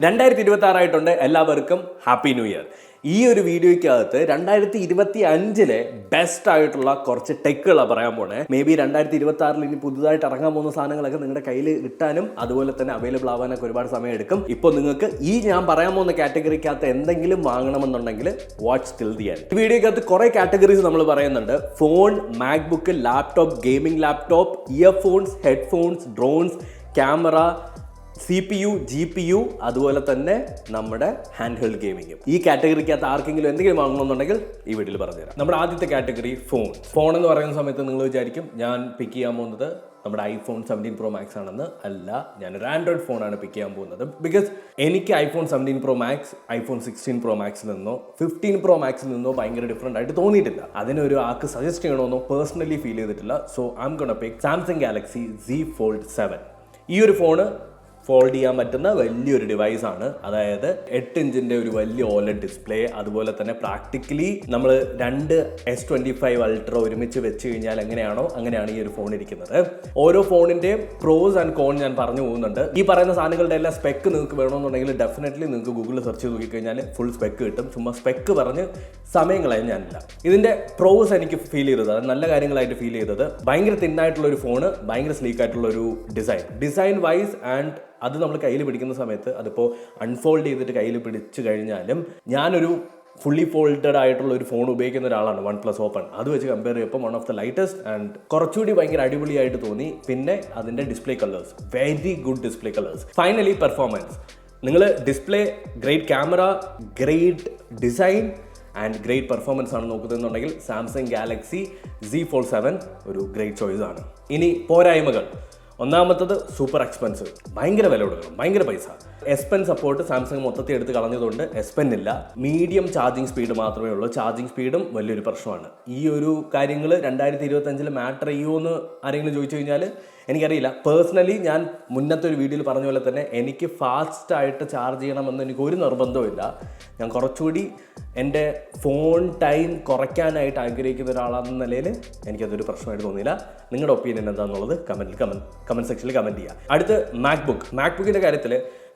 2026 ആയിട്ടുണ്ട്. എല്ലാവർക്കും happy new year. ഈ ഒരു വീഡിയോയ്ക്കകത്ത് 2025 ബെസ്റ്റ് ആയിട്ടുള്ള കുറച്ച് ടെക്കുകളാണ് പറയാൻ പോണേ. മേ ബി 2026 ഇനി പുതുതായിട്ട് ഇറങ്ങാൻ പോകുന്ന സാധനങ്ങളൊക്കെ നിങ്ങളുടെ കയ്യിൽ കിട്ടാനും അതുപോലെ തന്നെ അവൈലബിൾ ആവാനൊക്കെ ഒരുപാട് സമയം എടുക്കും. ഇപ്പോൾ നിങ്ങൾക്ക് ഈ ഞാൻ പറയാൻ പോകുന്ന കാറ്റഗറിക്കകത്ത് എന്തെങ്കിലും വാങ്ങണമെന്നുണ്ടെങ്കിൽ വാച്ച് ടിൽ ദി എൻഡ്. ഈ വീഡിയോക്കകത്ത് കുറേ കാറ്റഗറീസ് നമ്മൾ പറയുന്നുണ്ട്. Phone, MacBook, laptop, gaming laptop, earphones, headphones, drones, camera, CPU, GPU, അതുപോലെ തന്നെ നമ്മുടെ ഹാൻഡ് ഹെൽഡ് ഗെയിമിങ്ങും. ഈ കാറ്റഗറിക്കകത്ത് ആർക്കെങ്കിലും എന്തെങ്കിലും വാങ്ങണമെന്നുണ്ടെങ്കിൽ ഈ വീഡിയോയിൽ പറഞ്ഞുതരാം. നമ്മുടെ ആദ്യത്തെ കാറ്റഗറി ഫോൺ എന്ന് പറയുന്ന സമയത്ത് നിങ്ങൾ വിചാരിക്കും ഞാൻ പിക്ക് ചെയ്യാൻ പോകുന്നത് നമ്മുടെ iPhone 17 Pro Max ആണെന്ന്. അല്ല, ഞാനൊരു ആൻഡ്രോയിഡ് ഫോണാണ് പിക്ക് ചെയ്യാൻ പോകുന്നത്. ബിക്കോസ് എനിക്ക് iPhone 17 Pro Max iPhone 16 Pro Max നിന്നോ 15 Pro Max നിന്നോ ഭയങ്കര ഡിഫറെൻ്റ് ആയിട്ട് തോന്നിയിട്ടില്ല. അതിനൊരു ആൾക്ക് സജസ്റ്റ് ചെയ്യണമെന്നോ പേഴ്സണലി ഫീൽ ചെയ്തിട്ടില്ല. So I M gonna pick Samsung Galaxy Z Fold 7. ഈ ഒരു ഫോണ് ഫോൾഡ് ചെയ്യാൻ പറ്റുന്ന വലിയൊരു ഡിവൈസാണ്. അതായത് 8 ഇഞ്ചിൻ്റെ ഒരു വലിയ OLED ഡിസ്പ്ലേ, അതുപോലെ തന്നെ പ്രാക്ടിക്കലി നമ്മൾ രണ്ട് S25 Ultra ഒരുമിച്ച് വെച്ച് കഴിഞ്ഞാൽ എങ്ങനെയാണോ അങ്ങനെയാണ് ഈ ഒരു ഫോൺ ഇരിക്കുന്നത്. ഓരോ ഫോണിൻ്റെ പ്രോസ് ആൻഡ് കോൺ ഞാൻ പറഞ്ഞു പോകുന്നുണ്ട്. ഈ പറയുന്ന സാധനങ്ങളുടെ എല്ലാം സ്പെക്ക് നിങ്ങൾക്ക് വേണമെന്നുണ്ടെങ്കിൽ ഡെഫിനറ്റ്ലി നിങ്ങൾക്ക് ഗൂഗിളിൽ സെർച്ച് ചെയ്ത് നോക്കിക്കഴിഞ്ഞാൽ ഫുൾ സ്പെക്ക് കിട്ടും. ചുമ്മാ സ്പെക്ക് പറഞ്ഞ് സമയം കളയാൻ ഞാനില്ല. ഇതിൻ്റെ പ്രോസ് എനിക്ക് ഫീൽ ചെയ്തത്, അത് നല്ല കാര്യങ്ങളായിട്ട് ഫീൽ ചെയ്തത്, ഭയങ്കര തിന്നായിട്ടുള്ള ഒരു ഫോണ്, ഭയങ്കര സ്ലീക്ക് ആയിട്ടുള്ള ഒരു ഡിസൈൻ വൈസ് ആൻഡ് അത് നമ്മൾ കയ്യിൽ പിടിക്കുന്ന സമയത്ത് അതിപ്പോൾ അൺഫോൾഡ് ചെയ്തിട്ട് കയ്യിൽ പിടിച്ചു കഴിഞ്ഞാലും ഞാനൊരു ഫുള്ളി ഫോൾഡഡ് ആയിട്ടുള്ള ഒരു ഫോൺ ഉപയോഗിക്കുന്ന ഒരാളാണ്, OnePlus Open. അത് വെച്ച് കമ്പയർ ചെയ്യുമ്പോൾ one of the lightest and കുറച്ചുകൂടി ഭയങ്കര അടിപൊളിയായിട്ട് തോന്നി. പിന്നെ അതിൻ്റെ display colours, very good display colours. Finally performance. നിങ്ങൾ display, great camera, great design and great performance ആണ് നോക്കുന്നതെന്നുണ്ടെങ്കിൽ സാംസങ് ഗാലക്സി Z Fold 7 ഒരു ഗ്രേറ്റ് ചോയ്സ് ആണ്. ഇനി പോരായ്മകൾ. ഒന്നാമത്തത് സൂപ്പർ എക്സ്പെൻസീവ്, ഭയങ്കര വില കൊടുക്കണം, ഭയങ്കര പൈസ. S Pen സപ്പോർട്ട് സാംസങ് മൊത്തത്തിൽ എടുത്ത് കളഞ്ഞതുകൊണ്ട് S Pen ഇല്ല. മീഡിയം ചാർജിങ് സ്പീഡ് മാത്രമേ ഉള്ളൂ. ചാർജിങ് സ്പീഡും വലിയൊരു പ്രശ്നമാണ്. ഈ ഒരു കാര്യങ്ങൾ 2025 മാറ്റർ ചെയ്യുമോ എന്ന് ആരെങ്കിലും ചോദിച്ചു കഴിഞ്ഞാൽ എനിക്കറിയില്ല. പേഴ്സണലി ഞാൻ മുന്നത്തെ ഒരു വീഡിയോയിൽ പറഞ്ഞ പോലെ തന്നെ എനിക്ക് ഫാസ്റ്റായിട്ട് ചാർജ് ചെയ്യണമെന്ന് എനിക്ക് ഒരു നിർബന്ധമില്ല. ഞാൻ കുറച്ചുകൂടി എൻ്റെ ഫോൺ ടൈം കുറയ്ക്കാനായിട്ട് ആഗ്രഹിക്കുന്ന ഒരാളെന്ന നിലയിൽ എനിക്കതൊരു പ്രശ്നമായിട്ട് തോന്നിയില്ല. നിങ്ങളുടെ ഒപ്പീനിയൻ എന്താണെന്നുള്ളത് കമൻറ്റ് സെക്ഷനിൽ കമൻറ്റ് ചെയ്യുക. അടുത്ത് മാക്ബുക്കിൻ്റെ കാര്യത്തിൽ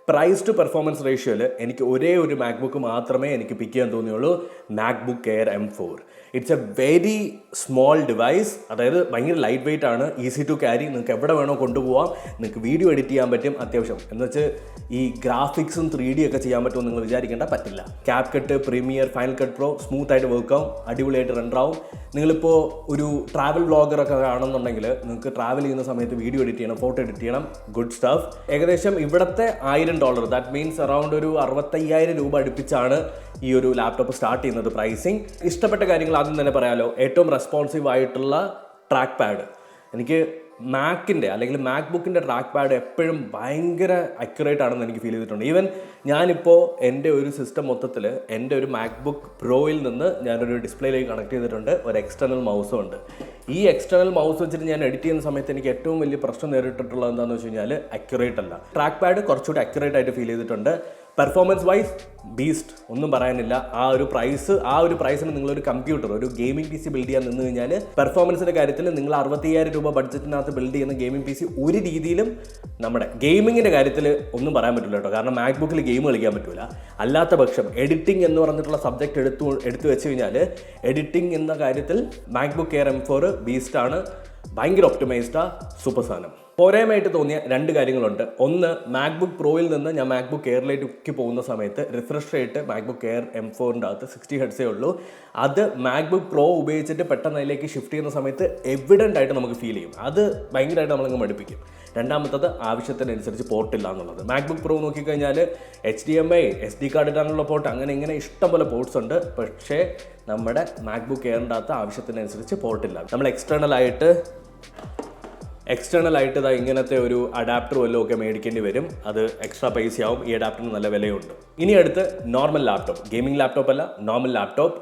പ്രൈസ് ടു പെർഫോമൻസ് റേഷ്യോയിൽ എനിക്ക് ഒരേ ഒരു മാക്ബുക്ക് മാത്രമേ എനിക്ക് പിക്ക് ചെയ്യാൻ തോന്നിയുള്ളൂ, MacBook Air M4. It's a very small device. അതായത് ഭയങ്കര ലൈറ്റ് വെയിറ്റ് ആണ്, ഈസി ടു ക്യാരി. നിങ്ങൾക്ക് എവിടെ വേണോ കൊണ്ടുപോകാം, നിങ്ങൾക്ക് വീഡിയോ എഡിറ്റ് ചെയ്യാൻ പറ്റും അത്യാവശ്യം. എന്ന് വെച്ച് ഈ ഗ്രാഫിക്സും 3D ഒക്കെ ചെയ്യാൻ പറ്റുമെന്ന് നിങ്ങൾ വിചാരിക്കേണ്ട, പറ്റില്ല. Cap cut, premier, final cut pro smooth ആയിട്ട് വർക്കാവും, അടിപൊളിയായിട്ട് റെൻഡറാവും. നിങ്ങളിപ്പോൾ ഒരു ട്രാവൽ വ്ളോഗറൊക്കെ കാണുന്നുണ്ടെങ്കിൽ നിങ്ങൾക്ക് ട്രാവൽ ചെയ്യുന്ന സമയത്ത് വീഡിയോ എഡിറ്റ് ചെയ്യണം, ഫോട്ടോ എഡിറ്റ് ചെയ്യണം, ഗുഡ് സ്റ്റഫ്. ഏകദേശം ഇവിടുത്തെ $1000, ദാറ്റ് മീൻസ് അറൗണ്ട് ഒരു 65,000 രൂപ അടുപ്പിച്ചാണ് ഈ ഒരു ലാപ്ടോപ്പ് സ്റ്റാർട്ട് ചെയ്യുന്നത് പ്രൈസിങ്. ഇഷ്ടപ്പെട്ട കാര്യങ്ങൾ ആദ്യം തന്നെ പറയാലോ. ഏറ്റവും റെസ്പോൺസീവ് ആയിട്ടുള്ള ട്രാക്ക് പാഡ്. എനിക്ക് മാക്കിൻ്റെ അല്ലെങ്കിൽ മാക്ബുക്കിൻ്റെ ട്രാക്ക് പാഡ് എപ്പോഴും ഭയങ്കര അക്യുറേറ്റ് ആണെന്ന് എനിക്ക് ഫീൽ ചെയ്തിട്ടുണ്ട്. ഈവൻ ഞാനിപ്പോൾ എൻ്റെ ഒരു സിസ്റ്റം മൊത്തത്തിൽ എൻ്റെ ഒരു മാക്ബുക്ക് പ്രോയിൽ നിന്ന് ഞാനൊരു ഡിസ്പ്ലേയിലേക്ക് കണക്ട് ചെയ്തിട്ടുണ്ട്, ഒരു എക്സ്റ്റേണൽ മൗസും ഉണ്ട്. ഈ എക്സ്റ്റേണൽ മൗസ് വെച്ചിട്ട് ഞാൻ എഡിറ്റ് ചെയ്യുന്ന സമയത്ത് എനിക്ക് ഏറ്റവും വലിയ പ്രശ്നം നേരിട്ടിട്ടുള്ളത് എന്താണെന്ന് വെച്ച് കഴിഞ്ഞാൽ അക്യുറേറ്റ് അല്ല. ട്രാക്ക് പാഡ് കുറച്ചുകൂടി അക്യുറേറ്റ് ആയിട്ട് ഫീൽ ചെയ്തിട്ടുണ്ട്. പെർഫോമൻസ് വൈസ് ബീസ്റ്റ്, ഒന്നും പറയാനില്ല. ആ ഒരു പ്രൈസിന് നിങ്ങളൊരു കമ്പ്യൂട്ടർ, ഒരു ഗെയിമിംഗ് PC ബിൽഡ് ചെയ്യാൻ നിന്ന് കഴിഞ്ഞാൽ പെർഫോമൻസിൻ്റെ കാര്യത്തിൽ നിങ്ങൾ 65,000 രൂപ ബഡ്ജറ്റിനകത്ത് ബിൽഡ് ചെയ്യുന്ന ഗെയിമിംഗ് PC ഒരു രീതിയിലും നമ്മുടെ ഗെയിമിങ്ങിൻ്റെ കാര്യത്തിൽ ഒന്നും പറയാൻ പറ്റില്ല കേട്ടോ. കാരണം മാക്ബുക്കിൽ ഗെയിം കളിക്കാൻ പറ്റില്ല. അല്ലാത്ത പക്ഷം എഡിറ്റിംഗ് എന്ന് പറഞ്ഞിട്ടുള്ള സബ്ജക്റ്റ് എടുത്തു വെച്ച് കഴിഞ്ഞാൽ എഡിറ്റിംഗ് എന്ന കാര്യത്തിൽ മാക്ബുക്ക് എയർ M4 ബീസ്റ്റാണ്, ഭയങ്കര ഒപ്റ്റിമൈസ്ഡാ, സൂപ്പർ സാധനം. പോരായ്മയായിട്ട് തോന്നിയ 2 കാര്യങ്ങളുണ്ട്. ഒന്ന്, മാക്ബുക്ക് പ്രോയിൽ നിന്ന് ഞാൻ മാക്ബുക്ക് എയറിലേക്ക് പോകുന്ന സമയത്ത് റിഫ്രഷ് റേറ്റ് മാക്ബുക്ക് എയർ M4ൻ്റെ അകത്ത് 60 Hz ഉള്ളൂ. അത് മാക്ബുക്ക് പ്രോ ഉപയോഗിച്ചിട്ട് പെട്ടെന്ന് അതിലേക്ക് ഷിഫ്റ്റ് ചെയ്യുന്ന സമയത്ത് എവിഡൻ്റ് ആയിട്ട് നമുക്ക് ഫീൽ ചെയ്യും. അത് ഭയങ്കരമായിട്ട് നമ്മളങ്ങ് മടുപ്പിക്കും. രണ്ടാമത്തത്, ആവശ്യത്തിനനുസരിച്ച് പോർട്ടില്ല എന്നുള്ളത്. മാക്ബുക്ക് പ്രോ നോക്കിക്കഴിഞ്ഞാൽ HDMI, SD കാർഡ് ഇടാനുള്ള പോർട്ട്, അങ്ങനെ ഇങ്ങനെ ഇഷ്ടംപോലെ പോർട്ട്സ് ഉണ്ട്. പക്ഷേ നമ്മുടെ മാക്ബുക്ക് എയറിൻ്റെ അകത്ത് ആവശ്യത്തിനനുസരിച്ച് പോർട്ടില്ല. നമ്മൾ എക്സ്റ്റേണൽ ആയിട്ട് ഇതാ ഇങ്ങനത്തെ ഒരു അഡാപ്റ്റർ വല്ലതും ഒക്കെ മേടിക്കേണ്ടി വരും. അത് എക്സ്ട്രാ പൈസയാവും. ഈ അഡാപ്റ്ററിന് നല്ല വിലയുണ്ട്. ഇനി അടുത്ത് നോർമൽ ലാപ്ടോപ്പ്, ഗെയിമിംഗ് ലാപ്ടോപ്പ് അല്ല, നോർമൽ ലാപ്ടോപ്പ്,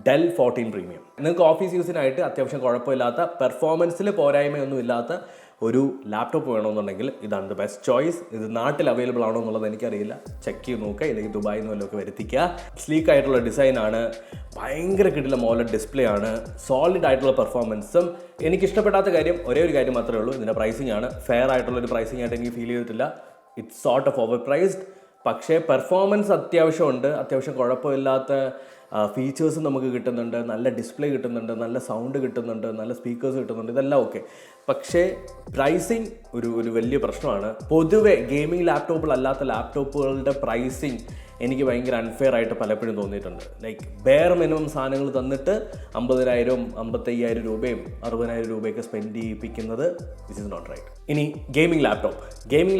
Dell 14 പ്രീമിയം. നിങ്ങൾക്ക് ഓഫീസ് യൂസിനായിട്ട് അത്യാവശ്യം കുഴപ്പമില്ലാത്ത, പെർഫോമൻസിൽ പോരായ്മയൊന്നും ഇല്ലാത്ത ഒരു ലാപ്ടോപ്പ് വേണമെന്നുണ്ടെങ്കിൽ ഇതാണ് ദ ബെസ്റ്റ് ചോയ്സ്. ഇത് നാട്ടിൽ അവൈലബിൾ ആണോ എന്നുള്ളത് എനിക്കറിയില്ല, ചെക്ക് ചെയ്ത് നോക്കുക, ഇല്ലെങ്കിൽ ദുബായിൽ നിന്ന് വല്ലതൊക്കെ വരുത്തിക്കുക. സ്ലീക്ക് ആയിട്ടുള്ള ഡിസൈനാണ്, ഭയങ്കര കിട്ടില്ല മോലഡ് ഡിസ്പ്ലേ ആണ്, സോളിഡ് ആയിട്ടുള്ള പെർഫോമൻസും. എനിക്കിഷ്ടപ്പെടാത്ത കാര്യം ഒരേ ഒരു കാര്യം മാത്രമേ ഉള്ളൂ, ഇതിൻ്റെ പ്രൈസിങ് ആണ്. ഫെയർ ആയിട്ടുള്ളൊരു പ്രൈസിങ് ആയിട്ട് എനിക്ക് ഫീൽ ചെയ്തിട്ടില്ല. It's sort of over priced. പക്ഷേ പെർഫോമൻസ് അത്യാവശ്യമുണ്ട്, അത്യാവശ്യം കുഴപ്പമില്ലാത്ത ഫീച്ചേഴ്സ് നമുക്ക് കിട്ടുന്നുണ്ട്, നല്ല ഡിസ്പ്ലേ കിട്ടുന്നുണ്ട്, നല്ല സൗണ്ട് കിട്ടുന്നുണ്ട്, നല്ല സ്പീക്കേഴ്സ് കിട്ടുന്നുണ്ട്, ഇതെല്ലാം ഓക്കെ. പക്ഷേ പ്രൈസിങ് ഒരു വലിയ പ്രശ്നമാണ്. പൊതുവെ ഗെയിമിംഗ് ലാപ്ടോപ്പുകളല്ലാത്ത ലാപ്ടോപ്പുകളുടെ പ്രൈസിങ് എനിക്ക് ഭയങ്കര അൺഫെയർ ആയിട്ട് പലപ്പോഴും തോന്നിയിട്ടുണ്ട്. ലൈക്ക് ബെയർ മിനിമം സാധനങ്ങൾ തന്നിട്ട് 50,000 55,000 രൂപയും 60,000 രൂപയൊക്കെ സ്പെൻഡ് ചെയ്യിപ്പിക്കുന്നത് വിച്ച് ഇസ് നോട്ട് റൈറ്റ്. ഇനി ഗെയിമിംഗ്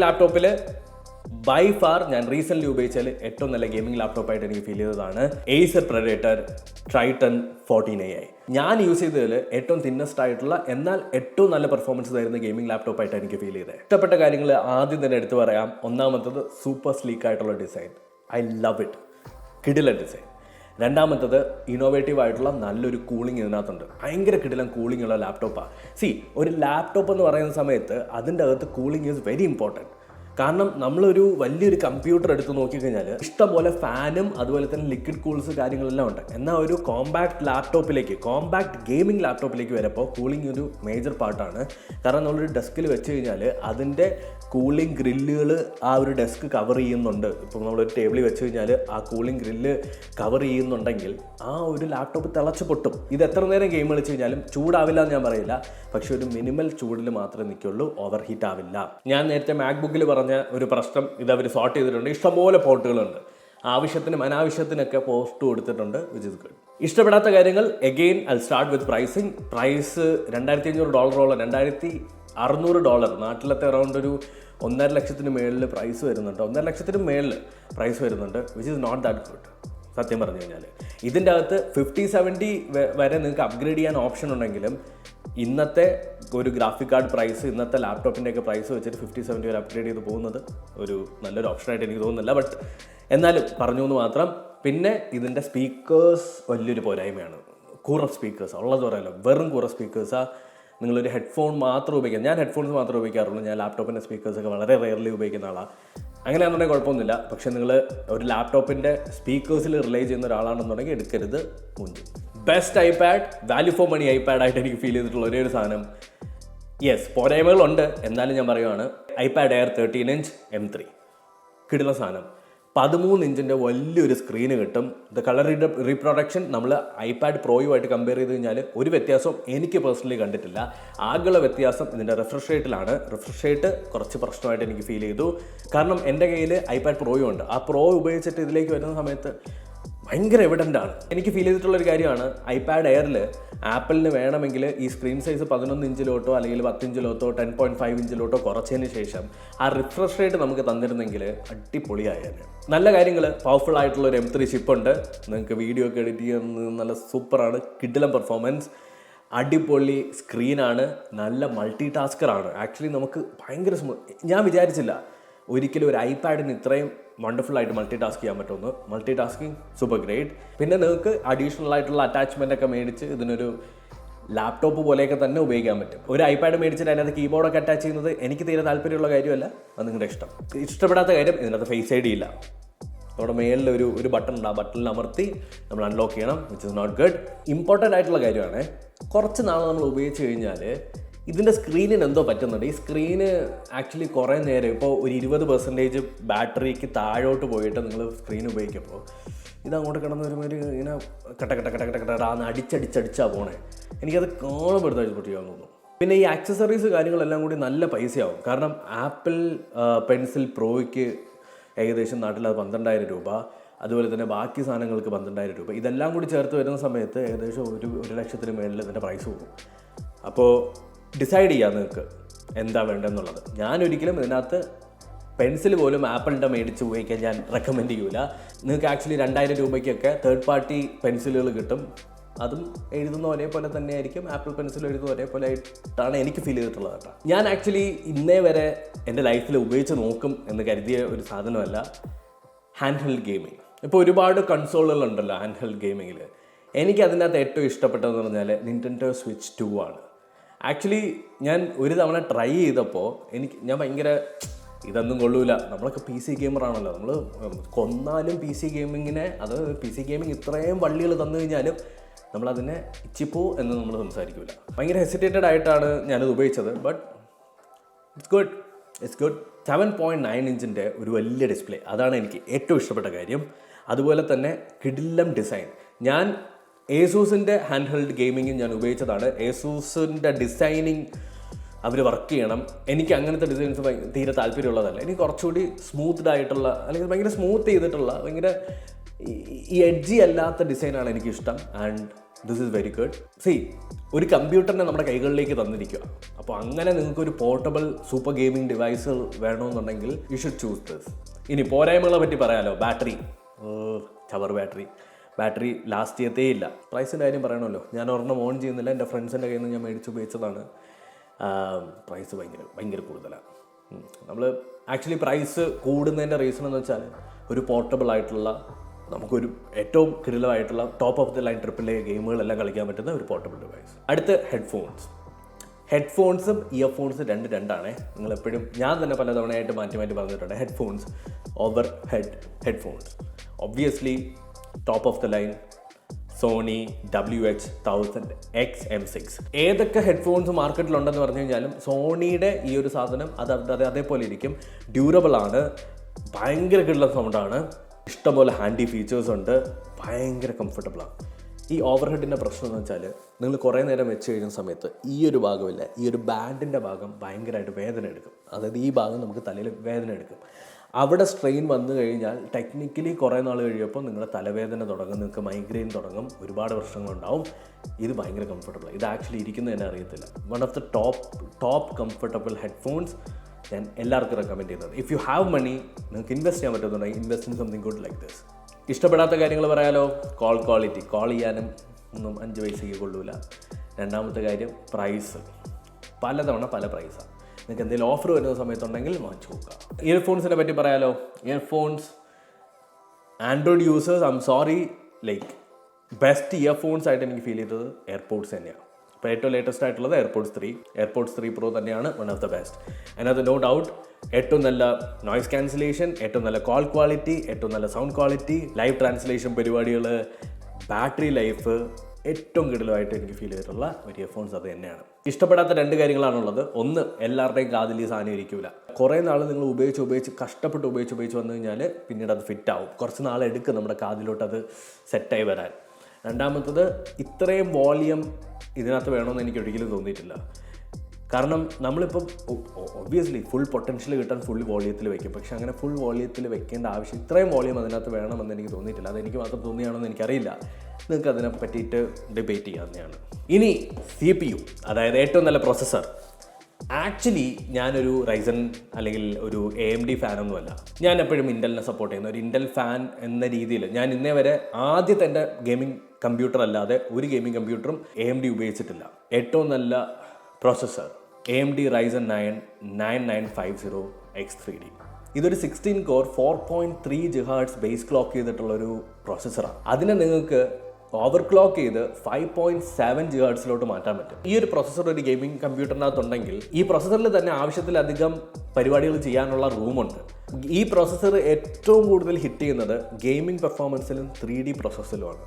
ലാപ്ടോപ്പിൽ ബൈ ഫാർ ഞാൻ റീസെൻ്റ്ലി ഉപയോഗിച്ചാൽ ഏറ്റവും നല്ല ഗെയിമിംഗ് ലാപ്ടോപ്പായിട്ട് എനിക്ക് ഫീൽ ചെയ്തതാണ് Acer Predator Triton 14AI. ഞാൻ യൂസ് ചെയ്തതിൽ ഏറ്റവും തിന്നസ്റ്റ് ആയിട്ടുള്ള എന്നാൽ ഏറ്റവും നല്ല പെർഫോമൻസ് തരുന്ന ഗെയിമിംഗ് ലാപ്ടോപ്പായിട്ട് എനിക്ക് ഫീൽ ചെയ്തത്. ഇഷ്ടപ്പെട്ട കാര്യങ്ങൾ ആദ്യം തന്നെ എടുത്തു പറയാം. ഒന്നാമത്തത് സൂപ്പർ സ്ലീക്ക് ആയിട്ടുള്ള ഡിസൈൻ, ഐ ലവ് ഇറ്റ്, കിടിലൻ ഡിസൈൻ. രണ്ടാമത്തത് ഇന്നോവേറ്റീവ് ആയിട്ടുള്ള നല്ലൊരു കൂളിംഗ് ഇതിനകത്തുണ്ട്, ഭയങ്കര കിടിലൻ കൂളിംഗ് ഉള്ള ലാപ്ടോപ്പാണ്. ഒരു ലാപ്ടോപ്പ് എന്ന് പറയുന്ന സമയത്ത് അതിൻ്റെ അകത്ത് കൂളിംഗ് ഈസ് വെരി ഇമ്പോർട്ടൻറ്റ്. കാരണം നമ്മളൊരു വലിയൊരു കമ്പ്യൂട്ടർ എടുത്ത് നോക്കിക്കഴിഞ്ഞാൽ ഇഷ്ടംപോലെ ഫാനും അതുപോലെ തന്നെ ലിക്വിഡ് കൂൾസ് കാര്യങ്ങളെല്ലാം ഉണ്ട്. എന്നാൽ ഒരു കോമ്പാക്ട് ഗെയിമിംഗ് ലാപ്ടോപ്പിലേക്ക് വരുമ്പോൾ കൂളിംഗ് ഒരു മേജർ പാർട്ടാണ്. കാരണം നമ്മളൊരു ഡെസ്കിൽ വെച്ച് കഴിഞ്ഞാൽ അതിൻ്റെ കൂളിംഗ് ഗ്രില്ലുകൾ ആ ഒരു ഡെസ്ക് കവർ ചെയ്യുന്നുണ്ട്. ഇപ്പോൾ നമ്മളൊരു ടേബിളിൽ വെച്ച് കഴിഞ്ഞാൽ ആ കൂളിംഗ് ഗ്രില്ല് കവർ ചെയ്യുന്നുണ്ടെങ്കിൽ ആ ഒരു ലാപ്ടോപ്പ് തിളച്ച് പൊട്ടും. ഇത് എത്ര നേരം ഗെയിം കളിച്ച് കഴിഞ്ഞാലും ചൂടാവില്ല എന്ന് ഞാൻ പറയില്ല, പക്ഷെ ഒരു മിനിമൽ ചൂടിൽ മാത്രമേ നിൽക്കുള്ളൂ, ഓവർ ഹീറ്റ് ആവില്ല. ഞാൻ നേരത്തെ മാക്ബുക്കിൽ പറഞ്ഞ ഒരു പ്രശ്നം ഇത് അവർ സോർട്ട് ചെയ്തിട്ടുണ്ട്. ഇഷ്ടംപോലെ പോർട്ടുകളുണ്ട്, ആവശ്യത്തിനും അനാവശ്യത്തിനൊക്കെ പോസ്റ്റ് കൊടുത്തിട്ടുണ്ട്, വിച്ച് ഇസ് ഗുഡ്. ഇഷ്ടപ്പെടാത്ത കാര്യങ്ങൾ again I start with pricing. Price $2,500 $2,600, നാട്ടിലത്തെ അറൗണ്ട് ഒരു 1,50,000 മേളിൽ പ്രൈസ് വരുന്നുണ്ട്, 1,50,000 മേളിൽ പ്രൈസ് വരുന്നുണ്ട്, which is not that good സത്യം പറഞ്ഞു കഴിഞ്ഞാൽ. ഇതിൻ്റെ അകത്ത് 50-70 വരെ നിങ്ങൾക്ക് അപ്ഗ്രേഡ് ചെയ്യാൻ ഓപ്ഷൻ ഉണ്ടെങ്കിലും ഇന്നത്തെ ഒരു ഗ്രാഫിക് കാർഡ് പ്രൈസ്, ഇന്നത്തെ ലാപ്ടോപ്പിൻ്റെയൊക്കെ പ്രൈസ് വെച്ചിട്ട് 50-70 വരെ അപ്ഗ്രേഡ് ചെയ്ത് പോകുന്നത് ഒരു നല്ലൊരു ഓപ്ഷനായിട്ട് എനിക്ക് തോന്നുന്നില്ല. ബട്ട് എന്നാലും പറഞ്ഞു എന്ന് മാത്രം. പിന്നെ ഇതിൻ്റെ സ്പീക്കേഴ്സ് വലിയൊരു പോരായ്മയാണ്. കൂറ സ്പീക്കേഴ്സ് ഉള്ളത് പറയല്ലോ, വെറും കൂറ സ്പീക്കേഴ്സാണ്. നിങ്ങളൊരു ഹെഡ്ഫോൺ മാത്രം ഉപയോഗിക്കാം. ഞാൻ ഹെഡ്ഫോൺസ് മാത്രമേ ഉപയോഗിക്കാറുള്ളൂ. ഞാൻ ലാപ്ടോപ്പിൻ്റെ സ്പീക്കേഴ്സൊക്കെ വളരെ റെയർലി ഉപയോഗിക്കുന്ന ആളാണ്. അങ്ങനെയാണെന്നുണ്ടെങ്കിൽ കുഴപ്പമൊന്നുമില്ല. പക്ഷേ നിങ്ങൾ ഒരു ലാപ്ടോപ്പിൻ്റെ സ്പീക്കേഴ്സിൽ റിലേ ചെയ്യുന്ന ഒരാളാണെന്നുണ്ടെങ്കിൽ എടുക്കരുത് മുഞ്ച്. Best iPad, value for money ഐപാഡായിട്ട് എനിക്ക് ഫീൽ ചെയ്തിട്ടുള്ള ഒരേ ഒരു സാധനം, യെസ് പോരായ്മകളുണ്ട് എന്നാലും ഞാൻ പറയുവാണ്, iPad Air 13" M3 കിട്ടുന്ന സാധനം. 13 ഇഞ്ചിൻ്റെ വലിയൊരു സ്ക്രീന് കിട്ടും. ഇത് കളർ റീപ്രൊഡക്ഷൻ നമ്മൾ iPad പ്രോയുമായിട്ട് കമ്പയർ ചെയ്ത് കഴിഞ്ഞാൽ ഒരു വ്യത്യാസവും എനിക്ക് പേഴ്സണലി കണ്ടിട്ടില്ല. ആകെയുള്ള വ്യത്യാസം ഇതിൻ്റെ റിഫ്രഷ് റേറ്റിലാണ്. റിഫ്രഷ് റേറ്റ് കുറച്ച് പ്രശ്നമായിട്ട് എനിക്ക് ഫീൽ ചെയ്തു. കാരണം എൻ്റെ കയ്യിൽ iPad പ്രോയും ഉണ്ട്. ആ പ്രോ ഉപയോഗിച്ചിട്ട് ഇതിലേക്ക് വരുന്ന സമയത്ത് ഭയങ്കര എവിഡൻ്റ് ആണ്. എനിക്ക് ഫീൽ ചെയ്തിട്ടുള്ളൊരു കാര്യമാണ്, iPad Airൽ ആപ്പിളിന് വേണമെങ്കിൽ ഈ സ്ക്രീൻ സൈസ് 11 ഇഞ്ചിലോട്ടോ അല്ലെങ്കിൽ 10 ഇഞ്ചിലോട്ടോ 10.5 ഇഞ്ചിലോട്ടോ കുറച്ചതിന് ശേഷം ആ റിഫ്രഷ് റേറ്റ് നമുക്ക് തന്നിരുന്നെങ്കിൽ അടിപൊളിയായാണ്. നല്ല കാര്യങ്ങൾ, പവർഫുൾ ആയിട്ടുള്ള ഒരു M3 ചിപ്പ് ഉണ്ട്. നിങ്ങൾക്ക് വീഡിയോ ഒക്കെ എഡിറ്റ് ചെയ്യുന്നത് നല്ല സൂപ്പറാണ്, കിടിലൻ പെർഫോമൻസ്, അടിപൊളി സ്ക്രീനാണ്, നല്ല മൾട്ടി ടാസ്കറാണ്. ആക്ച്വലി നമുക്ക് ഭയങ്കര ഞാൻ വിചാരിച്ചില്ല ഒരിക്കലും ഒരു iPadന് ഇത്രയും വണ്ടർഫുൾ ആയിട്ട് മൾട്ടി ടാസ്ക് ചെയ്യാൻ പറ്റുമെന്ന്. Multi tasking super great. പിന്നെ നിങ്ങൾക്ക് അഡീഷണൽ ആയിട്ടുള്ള അറ്റാച്ച്മെൻ്റ് ഒക്കെ മേടിച്ച് ഇതിനൊരു ലാപ്ടോപ്പ് പോലെയൊക്കെ തന്നെ ഉപയോഗിക്കാൻ പറ്റും. ഒരു iPad മേടിച്ചിട്ട് അതിനകത്ത് കീബോർഡൊക്കെ അറ്റാച്ച് ചെയ്യുന്നത് എനിക്ക് തീരെ താല്പര്യമുള്ള കാര്യമല്ല. അത് നിങ്ങളുടെ ഇഷ്ടം. ഇഷ്ടപ്പെടാത്ത കാര്യം ഇതിനകത്ത് ഫേസ് ഐ ഡി ഇല്ല. നമ്മുടെ മേളിൽ ഒരു ബട്ടൺ ഉണ്ട്, ആ ബട്ടണിൽ അമർത്തി നമ്മൾ അൺലോക്ക് ചെയ്യണം, which is not good. Important ആയിട്ടുള്ള കാര്യമാണ്, കുറച്ച് നാൾ നമ്മൾ ഉപയോഗിച്ച് കഴിഞ്ഞാൽ ഇതിൻ്റെ സ്ക്രീനിന് എന്തോ പറ്റുന്നുണ്ട്. ഈ സ്ക്രീന് ആക്ച്വലി കുറേ നേരം, ഇപ്പോൾ ഒരു 20% ബാറ്ററിക്ക് താഴോട്ട് പോയിട്ട് നിങ്ങൾ സ്ക്രീൻ ഉപയോഗിക്കുമ്പോൾ ഇതങ്ങോട്ട് കിടന്ന് ഒരു ഇങ്ങനെ കട്ട അടിച്ചടിച്ചടിച്ചാണ് പോണേ. എനിക്കത് കാണപ്പെടുത്താൻ തോന്നുന്നു. പിന്നെ ഈ ആക്സസറീസ് കാര്യങ്ങളെല്ലാം കൂടി നല്ല പൈസയാവും. കാരണം ആപ്പിൾ പെൻസിൽ പ്രോയ്ക്ക് ഏകദേശം നാട്ടിൽ അത് 12,000 രൂപ, അതുപോലെ തന്നെ ബാക്കി സാധനങ്ങൾക്ക് 12,000 രൂപ. ഇതെല്ലാം കൂടി ചേർത്ത് വരുന്ന സമയത്ത് ഏകദേശം 1,00,000 മേളിൽ ഇതിൻ്റെ പ്രൈസ് പോകും. അപ്പോൾ ഡിസൈഡ് ചെയ്യാം നിങ്ങൾക്ക് എന്താ വേണ്ടതെന്നുള്ളത്. ഞാനൊരിക്കലും ഇതിനകത്ത് പെൻസിൽ പോലും ആപ്പിളിൻ്റെ മേടിച്ച് ഉപയോഗിക്കാൻ ഞാൻ റെക്കമെൻഡ് ചെയ്യൂല. നിങ്ങൾക്ക് ആക്ച്വലി 2,000 രൂപയ്ക്കൊക്കെ തേർഡ് പാർട്ടി പെൻസിലുകൾ കിട്ടും. അതും എഴുതുന്ന ഒരേപോലെ തന്നെ ആയിരിക്കും, ആപ്പിൾ പെൻസിൽ എഴുതുന്ന ഒരേപോലെ ആയിട്ടാണ് എനിക്ക് ഫീൽ ചെയ്തിട്ടുള്ളത് കേട്ടോ. ഞാൻ ആക്ച്വലി ഇന്നേ വരെ എൻ്റെ ലൈഫിൽ ഉപയോഗിച്ച് നോക്കും എന്ന് കരുതിയ ഒരു സാധനമല്ല ഹാൻഡ് ഹെൽഡ് ഗെയിമിങ്. ഇപ്പോൾ ഒരുപാട് കൺസോളുകളുണ്ടല്ലോ ഹാൻഡ് ഹെൽഡ് ഗെയിമിങ്ങിൽ. എനിക്ക് അതിനകത്ത് ഏറ്റവും ഇഷ്ടപ്പെട്ടതെന്ന് പറഞ്ഞാൽ Nintendo Switch 2 ആണ്. ആക്ച്വലി ഞാൻ ഒരു തവണ ട്രൈ ചെയ്തപ്പോൾ ഞാൻ ഭയങ്കര ഇതൊന്നും കൊള്ളൂല, നമ്മളൊക്കെ PC ഗെയിമറാണല്ലോ, നമ്മൾ കൊന്നാലും PC ഗെയിമിങ്ങിനെ, അത് PC ഗെയിമിങ് ഇത്രയും വള്ളികൾ തന്നു കഴിഞ്ഞാലും നമ്മളതിനെ ഇച്ചിപ്പോ എന്ന് നമ്മൾ സംസാരിക്കില്ല. ഭയങ്കര ഹെസിറ്റേറ്റഡ് ആയിട്ടാണ് ഞാനത് ഉപയോഗിച്ചത്. But it's good, it's good. 7.9 ഇഞ്ചിൻ്റെ ഒരു വലിയ ഡിസ്പ്ലേ, അതാണ് എനിക്ക് ഏറ്റവും ഇഷ്ടപ്പെട്ട കാര്യം. അതുപോലെ തന്നെ കിടിലം ഡിസൈൻ. ഞാൻ ഏസൂസിൻ്റെ ഹാൻഡ് ഹെൽഡ് ഗെയിമിങ്ങും ഞാൻ ഉപയോഗിച്ചതാണ്. ഏസൂസിൻ്റെ ഡിസൈനിങ് അവർ വർക്ക് ചെയ്യണം. എനിക്ക് അങ്ങനത്തെ ഡിസൈൻസ് തീരെ താല്പര്യമുള്ളതല്ല. എനിക്ക് കുറച്ചുകൂടി സ്മൂത്ത്ഡ് ആയിട്ടുള്ള, അല്ലെങ്കിൽ ഭയങ്കര സ്മൂത്ത് ചെയ്തിട്ടുള്ള, ഭയങ്കര ഈ എഡ്ജി അല്ലാത്ത ഡിസൈനാണ് എനിക്കിഷ്ടം. And this is very good. ഒരു കമ്പ്യൂട്ടറിനെ നമ്മുടെ കൈകളിലേക്ക് തന്നിരിക്കുക. അപ്പോൾ അങ്ങനെ നിങ്ങൾക്കൊരു പോർട്ടബിൾ സൂപ്പർ ഗെയിമിംഗ് ഡിവൈസ് വേണമെന്നുണ്ടെങ്കിൽ യു ഷുഡ് ചൂസ് ദിസ്. ഇനി പോരായ്മകളെ പറ്റി പറയാമല്ലോ. ബാറ്ററി, ചവർ ബാറ്ററി ലാസ്റ്റ് ചെയ്യത്തേ ഇല്ല. പ്രൈസിൻ്റെ കാര്യം പറയണമല്ലോ. ഞാൻ ഒരെണ്ണം ഓൺ ചെയ്യുന്നില്ല, എൻ്റെ ഫ്രണ്ട്സിൻ്റെ കയ്യിൽ നിന്ന് ഞാൻ മേടിച്ച് ഉപയോഗിച്ചതാണ്. പ്രൈസ് ഭയങ്കര കൂടുതലാണ്. നമ്മൾ ആക്ച്വലി പ്രൈസ് കൂടുന്നതിൻ്റെ റീസൺ എന്ന് വെച്ചാൽ ഒരു പോർട്ടബിൾ ആയിട്ടുള്ള, നമുക്കൊരു ഏറ്റവും കിടിലമായിട്ടുള്ള top of the line AAA ഗെയിമുകളെല്ലാം കളിക്കാൻ പറ്റുന്ന ഒരു പോർട്ടബിൾ ഡിവൈസ്. അടുത്ത് ഹെഡ്ഫോൺസും ഇയർഫോൺസും രണ്ടാണ്. നിങ്ങളെപ്പോഴും, ഞാൻ തന്നെ പലതവണയായിട്ട് മാറ്റി പറഞ്ഞിട്ടുണ്ട്. Headphones, over headphones, obviously top of the line Sony WH-1000 XM6. ഏതൊക്കെ ഹെഡ്ഫോൺസ് മാർക്കറ്റിലുണ്ടെന്ന് പറഞ്ഞു കഴിഞ്ഞാലും സോണിയുടെ ഈ ഒരു സാധനം അതേപോലെ ഇരിക്കും. ഡ്യൂറബിൾ ആണ്, ഭയങ്കര കിട്ടുന്ന സൗണ്ടാണ്, ഇഷ്ടംപോലെ ഹാൻഡി ഫീച്ചേഴ്സ് ഉണ്ട്, ഭയങ്കര കംഫർട്ടബിളാണ്. ഈ ഓവർഹെഡിൻ്റെ പ്രശ്നം എന്ന് വെച്ചാൽ നിങ്ങൾ കുറേ നേരം വെച്ച് കഴിയുന്ന സമയത്ത് ഈ ഒരു ഭാഗമില്ല, ഈ ഒരു ബാൻഡിൻ്റെ ഭാഗം ഭയങ്കരമായിട്ട് വേദന എടുക്കും. അതായത് ഈ ഭാഗം നമുക്ക് തലയിൽ വേദന എടുക്കും. അവിടെ സ്ട്രെയിൻ വന്നു കഴിഞ്ഞാൽ ടെക്നിക്കലി കുറേ നാൾ കഴിയുമ്പോൾ നിങ്ങളുടെ തലവേദന തുടങ്ങും, നിങ്ങൾക്ക് മൈഗ്രെയിൻ തുടങ്ങും, ഒരുപാട് പ്രശ്നങ്ങളുണ്ടാവും. ഇത് ഭയങ്കര കംഫർട്ടബിൾ. ഇത് ആക്ച്വലി ഇരിക്കുന്നത് തന്നെ അറിയത്തില്ല. One of the top comfortable headphones ഞാൻ എല്ലാവർക്കും റെക്കമെൻഡ് ചെയ്യുന്നത്. ഇഫ് യു ഹാവ് മണി, നിങ്ങൾക്ക് ഇൻവെസ്റ്റ് ചെയ്യാൻ പറ്റുന്നുണ്ടെങ്കിൽ invest in something good like this. ഇഷ്ടപ്പെടാത്ത കാര്യങ്ങൾ പറയാലോ. ക്വാളിറ്റി, കോൾ ചെയ്യാനും ഒന്നും 5 പൈസയ്ക്ക് കൊള്ളൂല. രണ്ടാമത്തെ കാര്യം പ്രൈസ്, പലതവണ പല പ്രൈസാണ്. നിങ്ങൾക്ക് എന്തെങ്കിലും ഓഫർ വരുന്ന സമയത്തുണ്ടെങ്കിൽ വാങ്ങിച്ചു നോക്കുക. ഇയർഫോൺസിനെ പറ്റി പറയാലോ. Earphones, Android users, I am sorry, like best earphones ആയിട്ട് എനിക്ക് ഫീൽ ചെയ്തത് എയർപോഡ്സ് തന്നെയാണ്. ഇപ്പോൾ ഏറ്റവും ലേറ്റസ്റ്റ് ആയിട്ടുള്ളത് എയർപോഡ്സ് 3 Pro തന്നെയാണ് വൺ ഓഫ് ദ ബെസ്റ്റ്. അതിനകത്ത് നോ ഡൗട്ട് ഏറ്റവും നല്ല നോയ്സ് ക്യാൻസലേഷൻ, ഏറ്റവും നല്ല കോൾ ക്വാളിറ്റി, ഏറ്റവും നല്ല സൗണ്ട് ക്വാളിറ്റി, ലൈവ് ട്രാൻസ്ലേഷൻ പരിപാടികൾ, ബാറ്ററി ലൈഫ്, ഏറ്റവും കിടലുമായിട്ട് എനിക്ക് ഫീൽ ചെയ്തിട്ടുള്ള ഒരു ഇയർഫോൺസ് അത് തന്നെയാണ്. ഇഷ്ടപ്പെടാത്ത 2 കാര്യങ്ങളാണുള്ളത്. ഒന്ന്, എല്ലാവരുടെയും കാതിൽ ഈ സാധനം ഇരിക്കില്ല. കുറേ നാൾ നിങ്ങൾ ഉപയോഗിച്ച് കഷ്ടപ്പെട്ട് ഉപയോഗിച്ച് വന്നു കഴിഞ്ഞാൽ പിന്നീട് അത് ഫിറ്റ് ആവും. കുറച്ച് നാളെടുക്കും നമ്മുടെ കാതിലോട്ട് അത് സെറ്റായി വരാൻ. രണ്ടാമത്തത്, ഇത്രയും വോളിയം ഇതിനകത്ത് വേണമെന്ന് എനിക്ക് ഒരിക്കലും തോന്നിയിട്ടില്ല. കാരണം നമ്മളിപ്പം ഒബ്വിയസ്ലി ഫുൾ പൊട്ടൻഷ്യൽ കിട്ടാൻ ഫുൾ വോളിയത്തിൽ വെക്കും. പക്ഷെ അങ്ങനെ ഫുൾ വോളിയത്തിൽ വെക്കേണ്ട ആവശ്യം, ഇത്രയും വോളിയം അതിനകത്ത് വേണമെന്ന് എനിക്ക് തോന്നിയിട്ടില്ല. അതെനിക്ക് മാത്രം തോന്നിയാണെന്ന് എനിക്കറിയില്ല. നിങ്ങൾക്ക് അതിനെ പറ്റിയിട്ട് ഡിബേറ്റ് ചെയ്യാവുന്നതാണ്. ഇനി CPU, അതായത് ഏറ്റവും നല്ല പ്രൊസസ്സർ. ആക്ച്വലി ഞാനൊരു റൈസൺ അല്ലെങ്കിൽ ഒരു AMD ഫാനൊന്നുമല്ല. ഞാൻ എപ്പോഴും ഇൻ്റലിനെ സപ്പോർട്ട് ചെയ്യുന്ന ഒരു ഇൻ്റൽ ഫാൻ എന്ന രീതിയിൽ ഞാൻ ഇന്നേ വരെ ആദ്യത്തെ എൻ്റെ ഗെയിമിംഗ് കമ്പ്യൂട്ടർ അല്ലാതെ ഒരു ഗെയിമിംഗ് കമ്പ്യൂട്ടറും AMD ഉപയോഗിച്ചിട്ടില്ല. ഏറ്റവും നല്ല പ്രൊസസ്സർ AMD Ryzen 9 9950 X3D. ഇതൊരു 16 കോർ 4.3 GHz ബേസ് ക്ലോക്ക് ചെയ്തിട്ടുള്ളൊരു പ്രോസസ്സറാണ്. അതിനെ നിങ്ങൾക്ക് ഓവർ ക്ലോക്ക് ചെയ്ത് 5.7 GHz മാറ്റാൻ പറ്റും. ഈ ഒരു പ്രോസസ്സർ ഒരു ഗെയിമിംഗ് കമ്പ്യൂട്ടറിനകത്തുണ്ടെങ്കിൽ ഈ പ്രോസസ്സറിൽ തന്നെ ആവശ്യത്തിലധികം പരിപാടികൾ ചെയ്യാനുള്ള റൂമുണ്ട്. ഈ പ്രോസസ്സർ ഏറ്റവും കൂടുതൽ ഹിറ്റ് ചെയ്യുന്നത് ഗെയിമിംഗ് പെർഫോമൻസിലും 3D പ്രോസസ്സിലുമാണ്.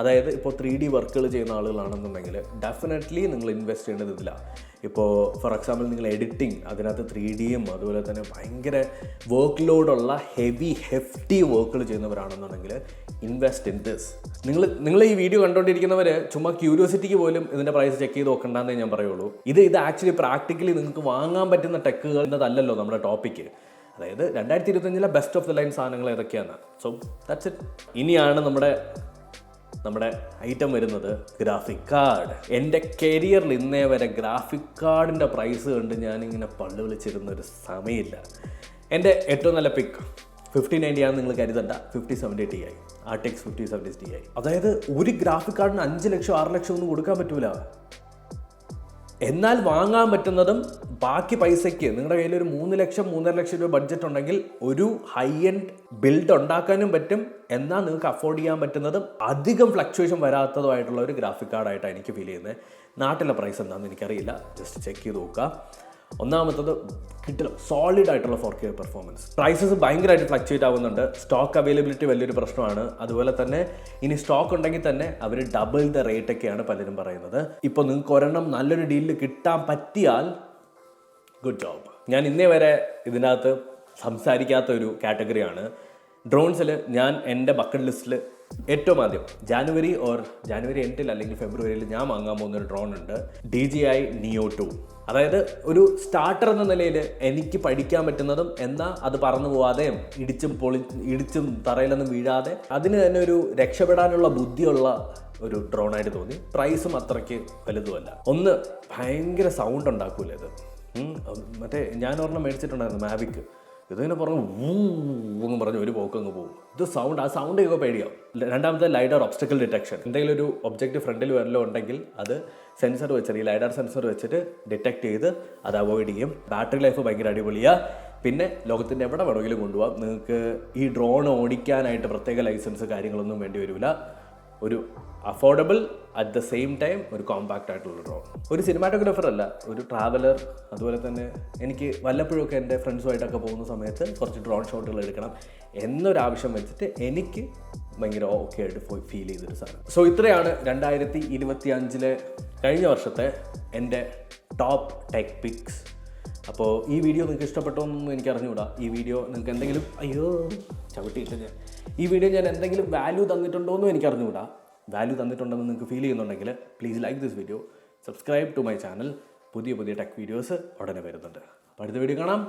അതായത് ഇപ്പോൾ 3D വർക്കുകൾ ചെയ്യുന്ന ആളുകളാണെന്നുണ്ടെങ്കിൽ ഡെഫിനറ്റ്ലി നിങ്ങൾ ഇൻവെസ്റ്റ് ചെയ്യേണ്ടത് ഇതിലാണ്. ഇപ്പോൾ ഫോർ എക്സാമ്പിൾ നിങ്ങൾ എഡിറ്റിംഗ്, അതിനകത്ത് 3Dയും അതുപോലെ തന്നെ ഭയങ്കര വർക്ക് ലോഡുള്ള ഹെഫ്റ്റി വർക്കുകൾ ചെയ്യുന്നവരാണെന്നുണ്ടെങ്കിൽ ഇൻവെസ്റ്റ് ഇൻ ദിസ്. നിങ്ങൾ ഈ വീഡിയോ കണ്ടുകൊണ്ടിരിക്കുന്നവർ ചുമ്മാ ക്യൂരിയോസിറ്റിക്ക് പോലും ഇതിൻ്റെ പ്രൈസ് ചെക്ക് ചെയ്ത് നോക്കണ്ടെന്നേ ഞാൻ പറയുള്ളൂ. ഇത് ആക്ച്വലി പ്രാക്ടിക്കലി നിങ്ങൾക്ക് വാങ്ങാൻ പറ്റുന്ന ടെക്കുകൾ എന്നതല്ലല്ലോ നമ്മുടെ ടോപ്പിക്ക്. അതായത് 2025 ബെസ്റ്റ് ഓഫ് ദ ലൈൻ സാധനങ്ങൾ ഏതൊക്കെയാണ്. So that's it. ഇനിയാണ് നമ്മുടെ ഐറ്റം വരുന്നത്, ഗ്രാഫിക് കാർഡ്. എൻ്റെ കരിയറിൽ ഇന്നേ വരെ ഗ്രാഫിക് കാർഡിൻ്റെ പ്രൈസ് കണ്ട് ഞാനിങ്ങനെ പള്ളു വിളിച്ചിരുന്ന ഒരു സമയമില്ല. എൻ്റെ ഏറ്റവും നല്ല പിക്ക് 5090 ആണെന്ന് നിങ്ങൾ കരുതണ്ട, 5070 Ti, RTX 5070 Ti. അതായത് ഒരു ഗ്രാഫിക് കാർഡിന് 5 ലക്ഷം 6 ലക്ഷം ഒന്നും കൊടുക്കാൻ പറ്റൂല. എന്നാൽ വാങ്ങാൻ പറ്റുന്നതും ബാക്കി പൈസയ്ക്ക് നിങ്ങളുടെ കയ്യിൽ ഒരു 3 ലക്ഷം 3.5 ലക്ഷം രൂപ ബഡ്ജറ്റ് ഉണ്ടെങ്കിൽ ഒരു ഹൈ എൻഡ് ബിൽഡ് ഉണ്ടാക്കാനും പറ്റും. എന്നാൽ നിങ്ങൾക്ക് അഫോർഡ് ചെയ്യാൻ പറ്റുന്നതും അധികം ഫ്ലക്ച്വേഷൻ വരാത്തതുമായിട്ടുള്ള ഒരു ഗ്രാഫിക് കാർഡായിട്ടാണ് എനിക്ക് ഫീൽ ചെയ്യുന്നത്. നാട്ടിലെ പ്രൈസ് എന്താണെന്ന് എനിക്കറിയില്ല, ജസ്റ്റ് ചെക്ക് ചെയ്ത് നോക്കുക. ഒന്നാമത്തത് കിട്ടില്ല, സോളിഡ് ആയിട്ടുള്ള 4K പെർഫോമൻസ്. പ്രൈസസ് ഭയങ്കരമായിട്ട് ഫ്ലക്ച്വേറ്റ് ആവുന്നുണ്ട്. സ്റ്റോക്ക് അവൈലബിലിറ്റി വലിയൊരു പ്രശ്നമാണ്. അതുപോലെ തന്നെ ഇനി സ്റ്റോക്ക് ഉണ്ടെങ്കിൽ തന്നെ അവർ ഡബിൾ ദ റേറ്റ് ഒക്കെയാണ് പലരും പറയുന്നത്. ഇപ്പോൾ നിങ്ങൾക്ക് ഒരെണ്ണം നല്ലൊരു ഡീലിൽ കിട്ടാൻ പറ്റിയാൽ ഗുഡ് ജോബ്. ഞാൻ ഇന്നേ വരെ ഇതിനകത്ത് സംസാരിക്കാത്ത ഒരു കാറ്റഗറിയാണ് ഡ്രോൺസിൽ. ഞാൻ എൻ്റെ ബക്കറ്റ് ലിസ്റ്റിൽ ഏറ്റവും ആദ്യം ജാനുവരി എൻഡിൽ അല്ലെങ്കിൽ ഫെബ്രുവരിയിൽ ഞാൻ വാങ്ങാൻ പോകുന്നൊരു ഡ്രോൺ ഉണ്ട്, DJI Neo 2. അതായത് ഒരു സ്റ്റാർട്ടർ എന്ന നിലയിൽ എനിക്ക് പഠിക്കാൻ പറ്റുന്നതും എന്നാൽ അത് പറന്നു പോവാതെയും ഇടിച്ചും തറയിലൊന്നും വീഴാതെ അതിന് തന്നെ ഒരു രക്ഷപ്പെടാനുള്ള ബുദ്ധിയുള്ള ഒരു ഡ്രോണായിട്ട് തോന്നി. പ്രൈസും അത്രയ്ക്ക് വലുതുമല്ല. ഒന്ന് ഭയങ്കര സൗണ്ട് ഉണ്ടാക്കൂലേ ഇത്. മറ്റേ ഞാൻ ഒരെണ്ണം മേടിച്ചിട്ടുണ്ടായിരുന്നു മാവിക്ക്. ഇതിങ്ങനെ പറഞ്ഞു എന്ന് പറഞ്ഞ് ഒരു പോക്കങ്ങ് പോകും. ഇത് സൗണ്ട്, ആ സൗണ്ട് ഒക്കെ പേടിയാവും. രണ്ടാമത്തെ ലൈഡർ ഒബ്സ്റ്റക്കിൾ ഡിറ്റക്ഷൻ. എന്തെങ്കിലും ഒരു ഒബ്ജക്റ്റ് ഫ്രണ്ടിൽ വരലോ ഉണ്ടെങ്കിൽ അത് സെൻസർ വെച്ചിട്ട്, ഈ ലൈഡർ സെൻസർ വെച്ചിട്ട് ഡിറ്റക്ട് ചെയ്ത് അത് അവോയ്ഡ് ചെയ്യും. ബാറ്ററി ലൈഫ് ഭയങ്കര അടിപൊളിയാണ്. പിന്നെ ലോകത്തിൻ്റെ എവിടെ വേണമെങ്കിലും കൊണ്ടുപോകാം. നിങ്ങൾക്ക് ഈ ഡ്രോൺ ഓടിക്കാനായിട്ട് പ്രത്യേക ലൈസൻസ് കാര്യങ്ങളൊന്നും വേണ്ടി വരില്ല. ഒരു affordable at the same time ഒരു കോമ്പാക്റ്റ് ആയിട്ടുള്ള ഡ്രോൺ. ഒരു സിനിമാറ്റോഗ്രാഫർ അല്ല, ഒരു ട്രാവലർ. അതുപോലെ തന്നെ എനിക്ക് വല്ലപ്പോഴൊക്കെ എൻ്റെ ഫ്രണ്ട്സുമായിട്ടൊക്കെ പോകുന്ന സമയത്ത് കുറച്ച് ഡ്രോൺ ഷോട്ടുകൾ എടുക്കണം എന്നൊരാവശ്യം വെച്ചിട്ട് എനിക്ക് ഭയങ്കര ഓക്കെ ആയിട്ട് ഫീൽ ചെയ്തൊരു സാധനം. സോ ഇത്രയാണ് 2025 കഴിഞ്ഞ വർഷത്തെ എൻ്റെ ടോപ്പ് ടെക് പിക്സ്. അപ്പോൾ ഈ വീഡിയോ നിങ്ങൾക്ക് ഇഷ്ടപ്പെട്ടോന്നൊന്നും എനിക്ക് അറിഞ്ഞുകൂടാ. ഈ വീഡിയോ നിങ്ങൾക്ക് എന്തെങ്കിലും ഈ വീഡിയോ ഞാൻ എന്തെങ്കിലും വാല്യൂ തന്നിട്ടുണ്ടോയെന്നും എനിക്ക് അറിഞ്ഞുകൂടാ. വാല്യൂ തന്നിട്ടുണ്ടെന്ന് നിങ്ങൾക്ക് ഫീൽ ചെയ്യുന്നുണ്ടെങ്കിൽ please like this video, subscribe to my channel. പുതിയ ടെക് വീഡിയോസ് ഉടനെ വരുന്നുണ്ട്. അപ്പോൾ അടുത്ത വീഡിയോ കാണാം.